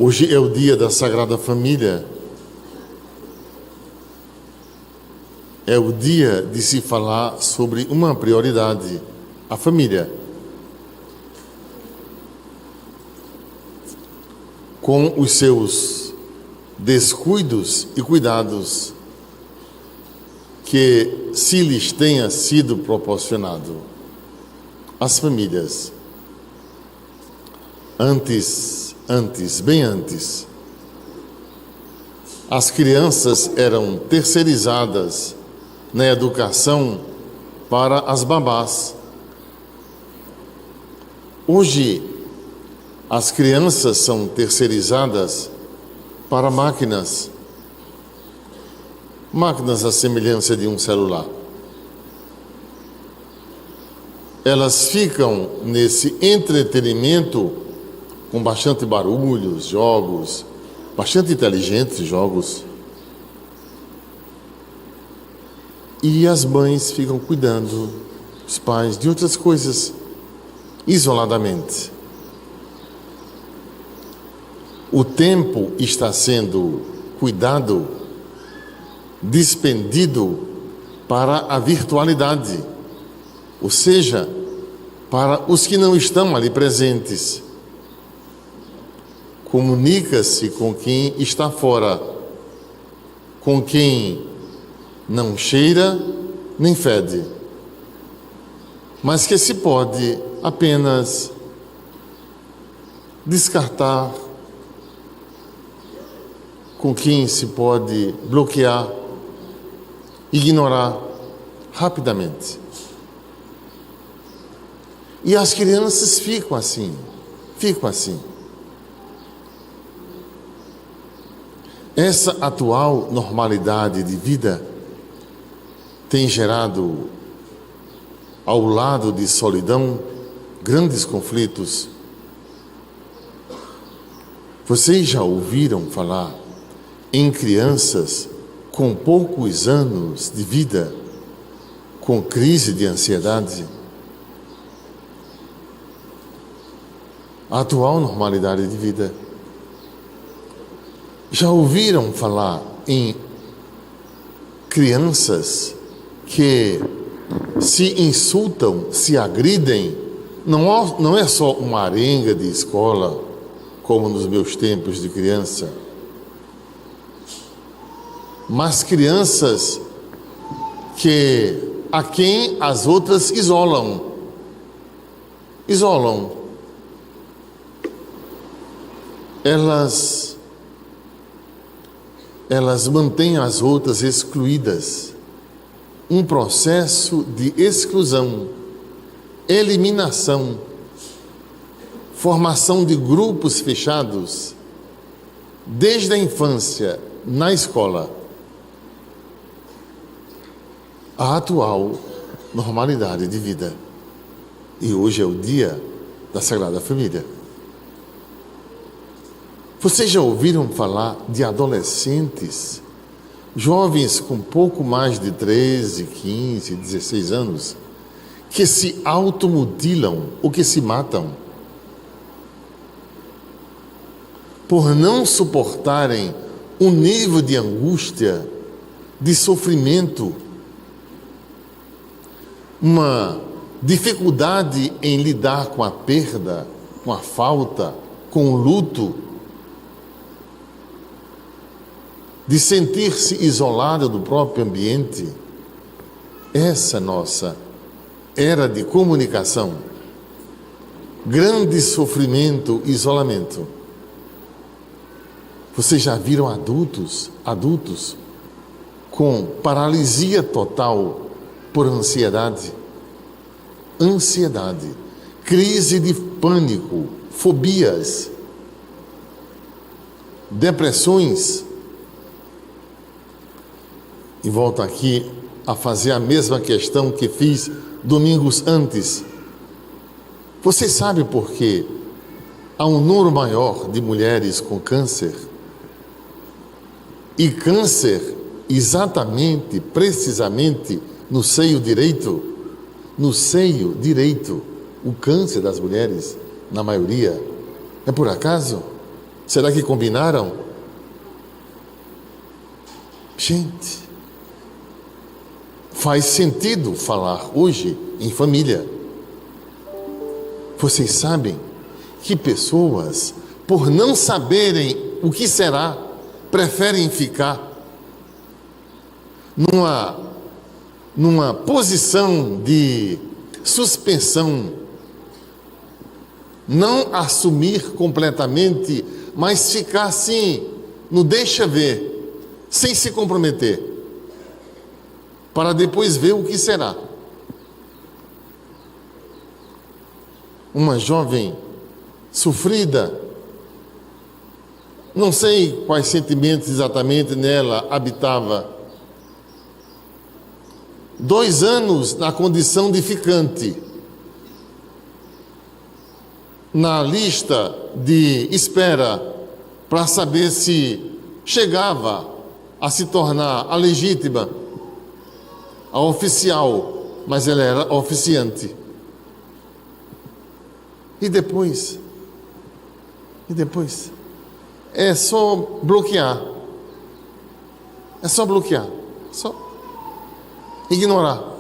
Hoje é o dia da Sagrada Família. É o dia de se falar sobre uma prioridade, a família. Com os seus descuidos e cuidados que se lhes tenha sido proporcionado. As famílias, bem antes, as crianças eram terceirizadas na educação para as babás. Hoje, as crianças são terceirizadas para máquinas à semelhança de um celular. Elas ficam nesse entretenimento com bastante barulhos, jogos, bastante inteligentes jogos. E as mães ficam cuidando, os pais, de outras coisas, isoladamente. O tempo está sendo cuidado, despendido para a virtualidade, ou seja, para os que não estão ali presentes. Comunica-se com quem está fora, com quem não cheira nem fede, mas que se pode apenas descartar, com quem se pode bloquear, ignorar rapidamente. E as crianças ficam assim. Essa atual normalidade de vida tem gerado, ao lado de solidão, grandes conflitos. Vocês já ouviram falar em crianças com poucos anos de vida, com crise de ansiedade? A atual normalidade de vida. Já ouviram falar em crianças que se insultam, se agridem? Não é só uma arenga de escola, como nos meus tempos de criança, mas crianças a quem as outras isolam. Elas mantêm as outras excluídas. Um processo de exclusão, eliminação, formação de grupos fechados, desde a infância, na escola. A atual normalidade de vida. E hoje é o dia da Sagrada Família. Vocês já ouviram falar de adolescentes, jovens com pouco mais de 13, 15, 16 anos, que se automutilam ou que se matam por não suportarem um nível de angústia, de sofrimento, uma dificuldade em lidar com a perda, com a falta, com o luto, de sentir-se isolado do próprio ambiente. Essa nossa era de comunicação, grande sofrimento, isolamento. Vocês já viram adultos com paralisia total por ansiedade, crise de pânico, fobias, depressões? E volto aqui a fazer a mesma questão que fiz domingos antes. Você sabe por que há um número maior de mulheres com câncer? E câncer exatamente, precisamente, no seio direito? O câncer das mulheres, na maioria, é por acaso? Será que combinaram? Gente, faz sentido falar hoje em família. Vocês sabem que pessoas, por não saberem o que será, preferem ficar numa posição de suspensão, não assumir completamente, mas ficar assim, no deixa ver, sem se comprometer, para depois ver o que será. Uma jovem sofrida, não sei quais sentimentos exatamente nela habitava, 2 anos na condição de ficante, na lista de espera para saber se chegava a se tornar a legítima, a oficial, mas ela era oficiante. E depois? É só bloquear. É só bloquear. Só ignorar.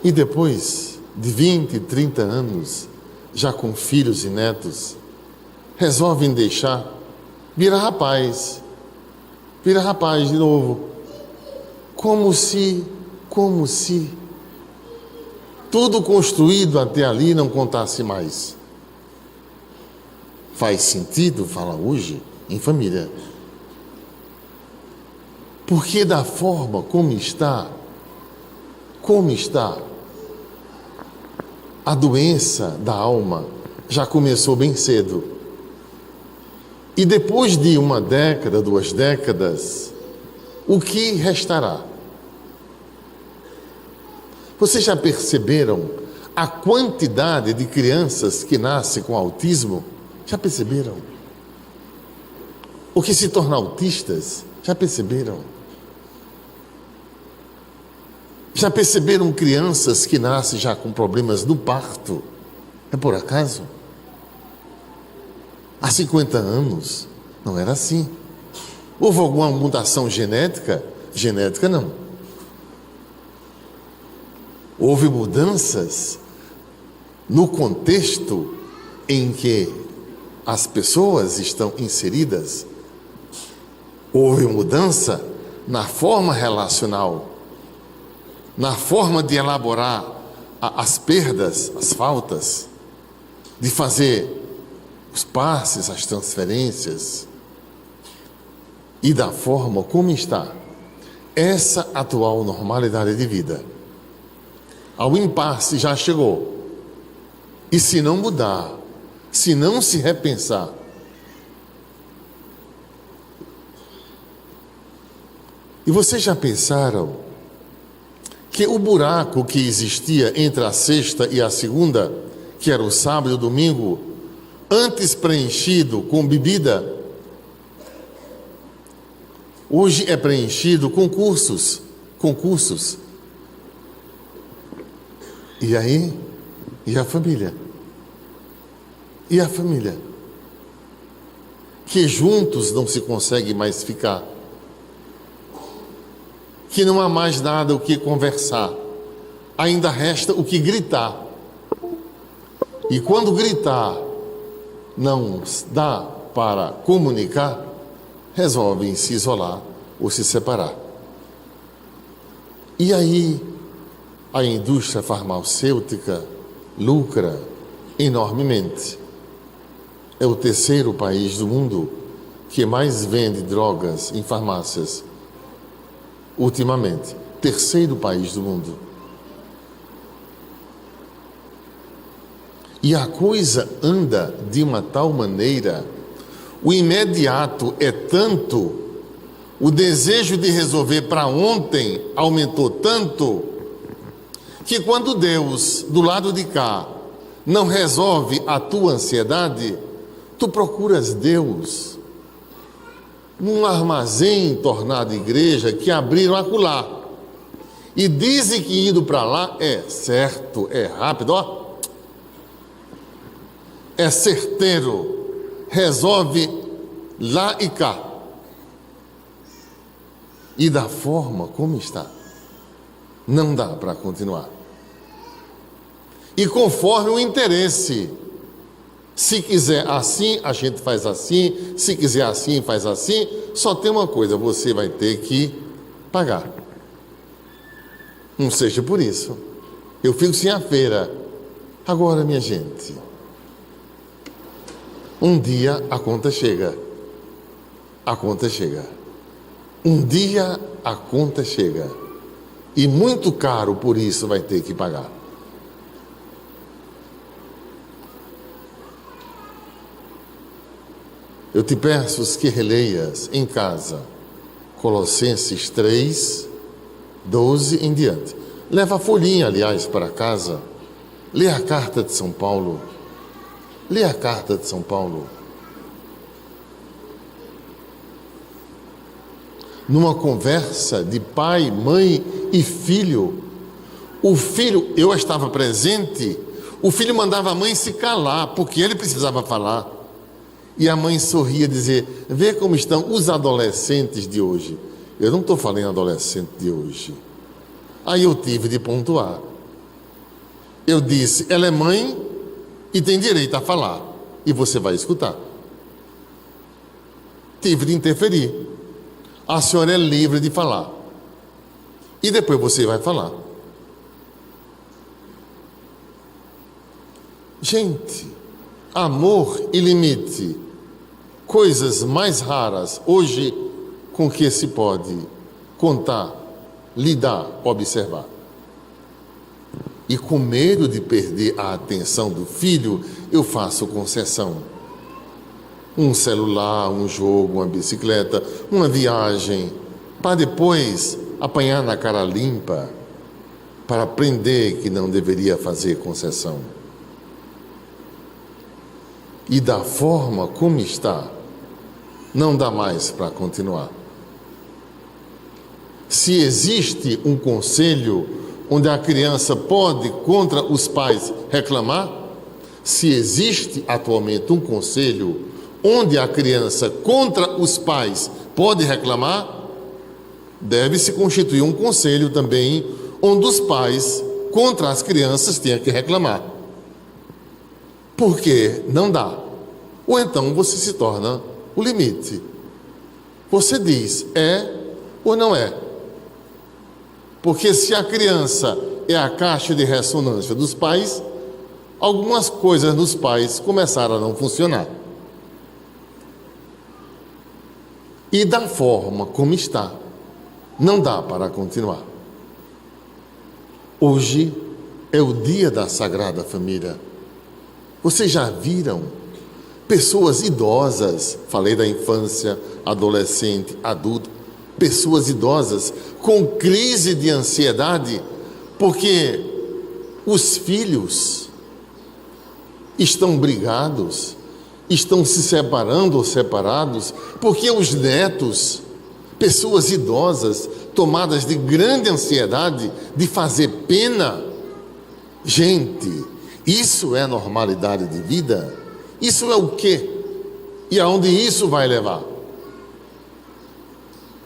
E depois de 20, 30 anos, já com filhos e netos, resolvem deixar, vira rapaz de novo. Como se tudo construído até ali não contasse mais. Faz sentido falar hoje em família. Porque da forma como está a doença da alma já começou bem cedo. E depois de 1 década, 2 décadas, o que restará? Vocês já perceberam a quantidade de crianças que nascem com autismo? Já perceberam? O que se tornam autistas? Já perceberam? Já perceberam crianças que nascem já com problemas no parto? É por acaso? Há 50 anos não era assim. Houve alguma mutação genética? Genética não. Houve mudanças no contexto em que as pessoas estão inseridas. Houve mudança na forma relacional, na forma de elaborar as perdas, as faltas, de fazer os passes, as transferências, e da forma como está essa atual normalidade de vida. Ao impasse já chegou. E se não mudar, se não se repensar, e vocês já pensaram que o buraco que existia entre a sexta e a segunda, que era o sábado e o domingo, antes preenchido com bebida, hoje é preenchido com concursos. E aí? E a família? E a família? Que juntos não se consegue mais ficar. Que não há mais nada o que conversar. Ainda resta o que gritar. E quando gritar não dá para comunicar, resolvem se isolar ou se separar. E aí a indústria farmacêutica lucra enormemente. É o 3º país do mundo que mais vende drogas em farmácias. Ultimamente, 3º país do mundo. E a coisa anda de uma tal maneira, o imediato é tanto, o desejo de resolver para ontem aumentou tanto, que quando Deus, do lado de cá, não resolve a tua ansiedade, tu procuras Deus num armazém tornado igreja que abriram acolá. e dizem que indo para lá é certo, é rápido, ó, é certeiro, resolve lá e cá. E da forma como está, não dá para continuar. E conforme o interesse, se quiser assim, a gente faz assim, se quiser assim, faz assim, só tem uma coisa, você vai ter que pagar. Não seja por isso, eu fico sem a feira. Agora, minha gente, um dia a conta chega. A conta chega. Um dia a conta chega. E muito caro por isso vai ter que pagar. Eu te peço que releias em casa Colossenses 3, 12 em diante. Leva a folhinha, aliás, para casa. Lê a carta de São Paulo. Lê a carta de São Paulo. Numa conversa de pai, mãe e filho, o filho, eu estava presente, o filho mandava a mãe se calar, porque ele precisava falar. E a mãe sorria, dizer, vê como estão os adolescentes de hoje. Eu não estou falando adolescente de hoje. Aí eu tive de pontuar. Eu disse, ela é mãe e tem direito a falar. E você vai escutar. Tive de interferir. A senhora é livre de falar. E depois você vai falar. Gente, amor e limite, coisas mais raras hoje com que se pode contar, lidar, observar. E com medo de perder a atenção do filho, eu faço concessão. Um celular, um jogo, uma bicicleta, uma viagem, para depois apanhar na cara limpa, para aprender que não deveria fazer concessão. E da forma como está, não dá mais para continuar. Se existe um conselho onde a criança pode, contra os pais, reclamar, se existe atualmente um conselho onde a criança, contra os pais, pode reclamar, deve-se constituir um conselho também onde os pais, contra as crianças, tenham que reclamar. Porque não dá. Ou então você se torna o limite. Você diz, é ou não é? Porque se a criança é a caixa de ressonância dos pais, algumas coisas nos pais começaram a não funcionar. E da forma como está, não dá para continuar. Hoje é o dia da Sagrada Família. Vocês já viram pessoas idosas, falei da infância, adolescente, adulto, pessoas idosas com crise de ansiedade, porque os filhos estão brigados, estão se separando ou separados, porque os netos, pessoas idosas, tomadas de grande ansiedade, de fazer pena. Gente, isso é normalidade de vida? Isso é o quê? E aonde isso vai levar?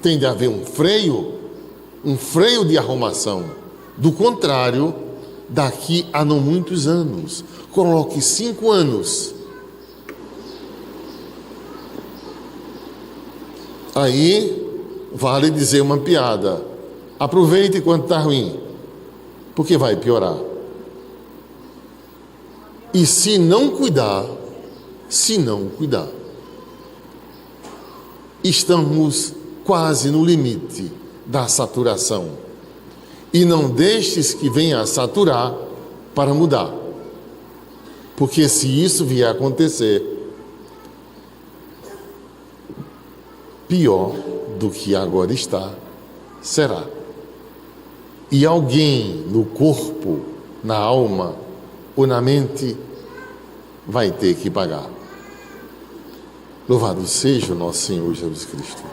Tem de haver um freio de arrumação. Do contrário, daqui a não muitos anos, coloque 5 anos, aí vale dizer uma piada, aproveite enquanto está ruim, porque vai piorar. E se não cuidar, estamos quase no limite da saturação. E não deixes que venha a saturar para mudar. Porque se isso vier a acontecer, pior do que agora está, será. E alguém no corpo, na alma ou na mente vai ter que pagar. Louvado seja o nosso Senhor Jesus Cristo.